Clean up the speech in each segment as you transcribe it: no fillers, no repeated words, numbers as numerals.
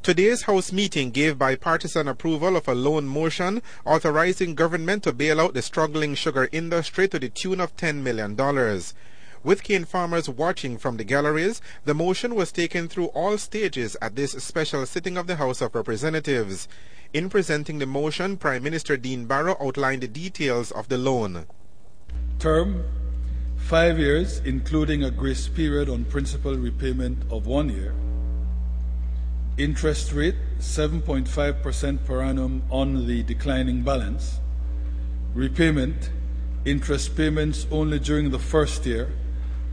Today's House meeting gave bipartisan approval of a loan motion authorizing government to bail out the struggling sugar industry to the tune of $10 million. With cane farmers watching from the galleries, the motion was taken through all stages at this special sitting of the House of Representatives. In presenting the motion, Prime Minister Dean Barrow outlined the details of the loan. Term, 5 years, including a grace period on principal repayment of 1 year. Interest rate, 7.5% per annum on the declining balance. Repayment, interest payments only during the first year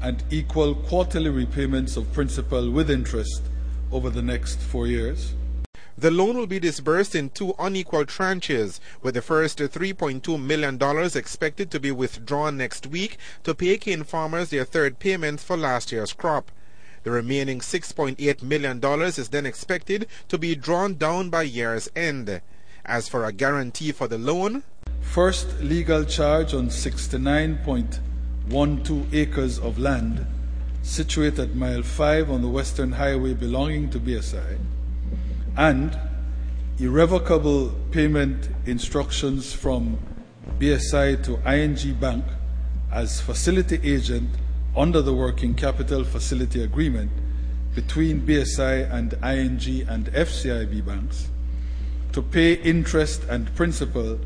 and equal quarterly repayments of principal with interest over the next 4 years. The loan will be disbursed in 2 unequal tranches, with the first $3.2 million expected to be withdrawn next week to pay cane farmers their third payments for last year's crop. The remaining $6.8 million is then expected to be drawn down by year's end. As for a guarantee for the loan, first legal charge on 69.12 acres of land situated at Mile 5 on the Western Highway belonging to BSI, and irrevocable payment instructions from BSI to ING Bank as facility agent under the Working Capital Facility Agreement between BSI and ING and FCIB banks to pay interest and principal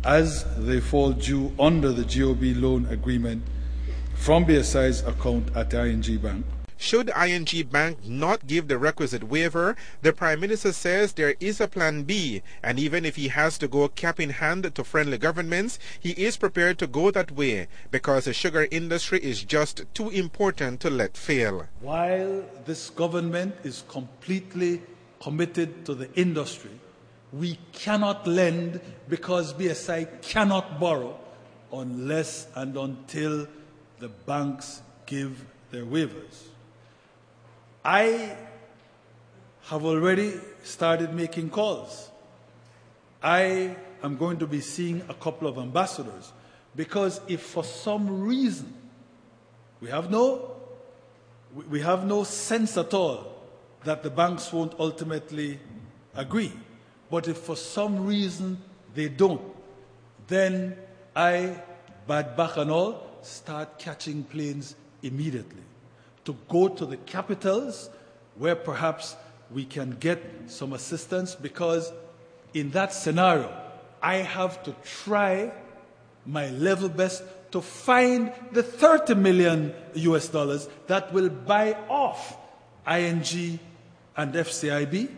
as they fall due under the GOB loan agreement from BSI's account at ING Bank. Should ING Bank not give the requisite waiver, the Prime Minister says there is a plan B, and even if he has to go cap in hand to friendly governments, he is prepared to go that way because the sugar industry is just too important to let fail. While this government is completely committed to the industry, we cannot lend because BSI cannot borrow unless and until the banks give their waivers. I have already started making calls. I am going to be seeing a couple of ambassadors because if for some reason we have no sense at all that the banks won't ultimately agree, but if for some reason they don't, then I, bad back and all, start catching planes immediately to go to the capitals where perhaps we can get some assistance, because in that scenario, I have to try my level best to find the $30 million that will buy off ING and FCIB,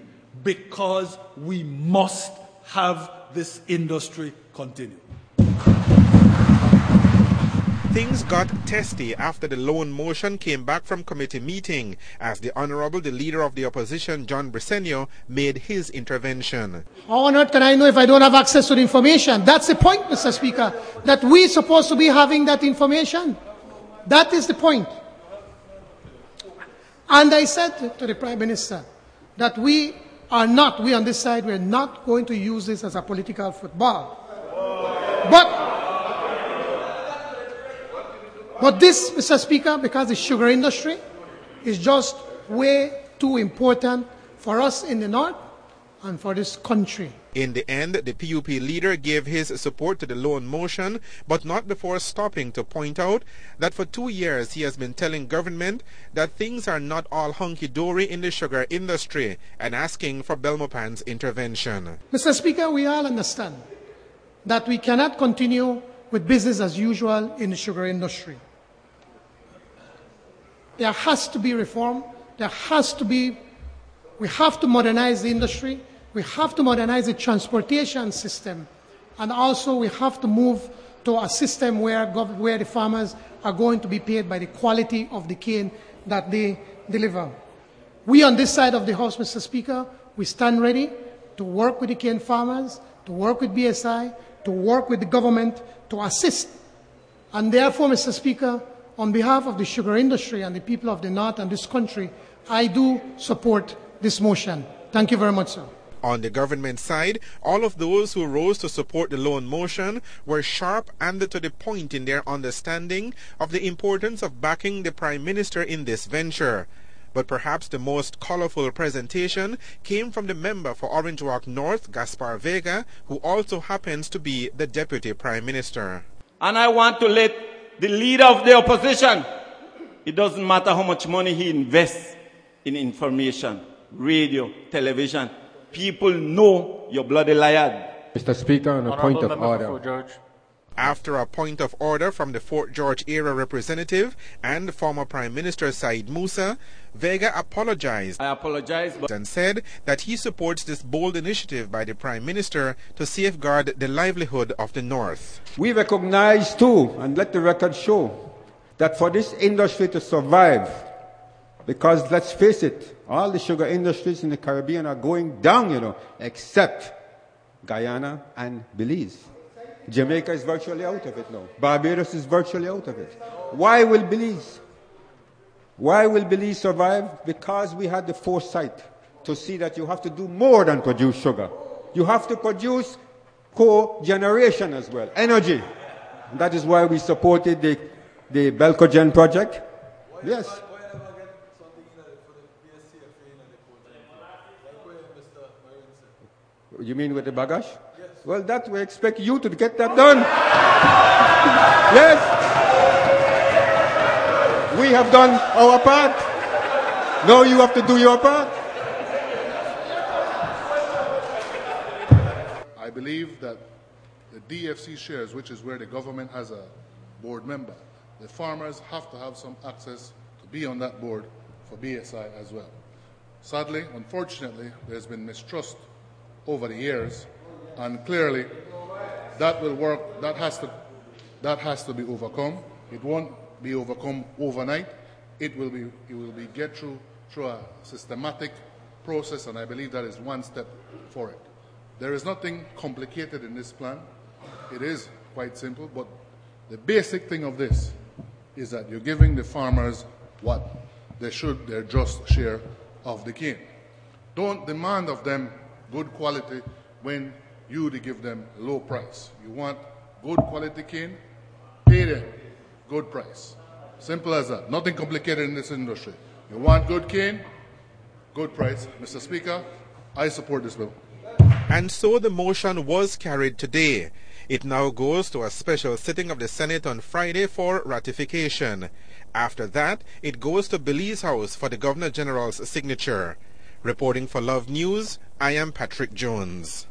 because we must have this industry continue. Things got testy after the loan motion came back from committee meeting as the leader of the opposition, John Briceño, made his intervention. How on earth can I know if I don't have access to the information? That's the point, Mr. Speaker, that we're supposed to be having that information. That is the point. And I said to the Prime Minister that we on this side, we're not going to use this as a political football. But this, Mr. Speaker, because the sugar industry is just way too important for us in the North and for this country. In the end, the PUP leader gave his support to the loan motion, but not before stopping to point out that for 2 years he has been telling government that things are not all hunky-dory in the sugar industry and asking for Belmopan's intervention. Mr. Speaker, we all understand that we cannot continue with business as usual in the sugar industry. There has to be reform. We have to modernize the industry. We have to modernize the transportation system. And also we have to move to a system where the farmers are going to be paid by the quality of the cane that they deliver. We on this side of the House, Mr. Speaker, we stand ready to work with the cane farmers, to work with BSI, to work with the government to assist. And therefore, Mr. Speaker, on behalf of the sugar industry and the people of the North and this country, I do support this motion. Thank you very much, sir. On the government side, all of those who rose to support the loan motion were sharp and to the point in their understanding of the importance of backing the Prime Minister in this venture. But perhaps the most colorful presentation came from the member for Orange Walk North, Gaspar Vega, who also happens to be the Deputy Prime Minister. And I want to let the leader of the opposition, it doesn't matter how much money he invests in information, radio, television, people know you're bloody liar. Mr. Speaker, on a point of order. After a point of order from the Fort George area representative and former Prime Minister Said Musa, Vega apologized. I apologize, and said that he supports this bold initiative by the Prime Minister to safeguard the livelihood of the North. We recognize too, and let the record show, that for this industry to survive, because let's face it, all the sugar industries in the Caribbean are going down, except Guyana and Belize. Jamaica is virtually out of it now. Barbados is virtually out of it. Why will Belize? Why will Belize survive? Because we had the foresight to see that you have to do more than produce sugar. You have to produce co-generation as well, energy. And that is why we supported the Belcogen project. Yes. You mean with the bagage? Yes. Well, that we expect you to get that done. Yes. We have done our part. Now you have to do your part. I believe that the DFC shares, which is where the government has a board member, the farmers have to have some access to be on that board for BSI as well. Sadly, unfortunately, there's been mistrust over the years, and clearly that will work. That has to be overcome. It won't be overcome overnight. It will be get through a systematic process, and I believe that is one step for it. There is nothing complicated in this plan. It is quite simple, but the basic thing of this is that you're giving the farmers what they should, their just share of the cane. Don't demand of them good quality when you give them low price. You want good quality cane, pay them good price. Simple as that. Nothing complicated in this industry. You want good cane, good price. Mr. Speaker, I support this bill. And so the motion was carried today. It now goes to a special sitting of the Senate on Friday for ratification. After that, it goes to Belize House for the Governor General's signature. Reporting for Love News, I am Patrick Jones.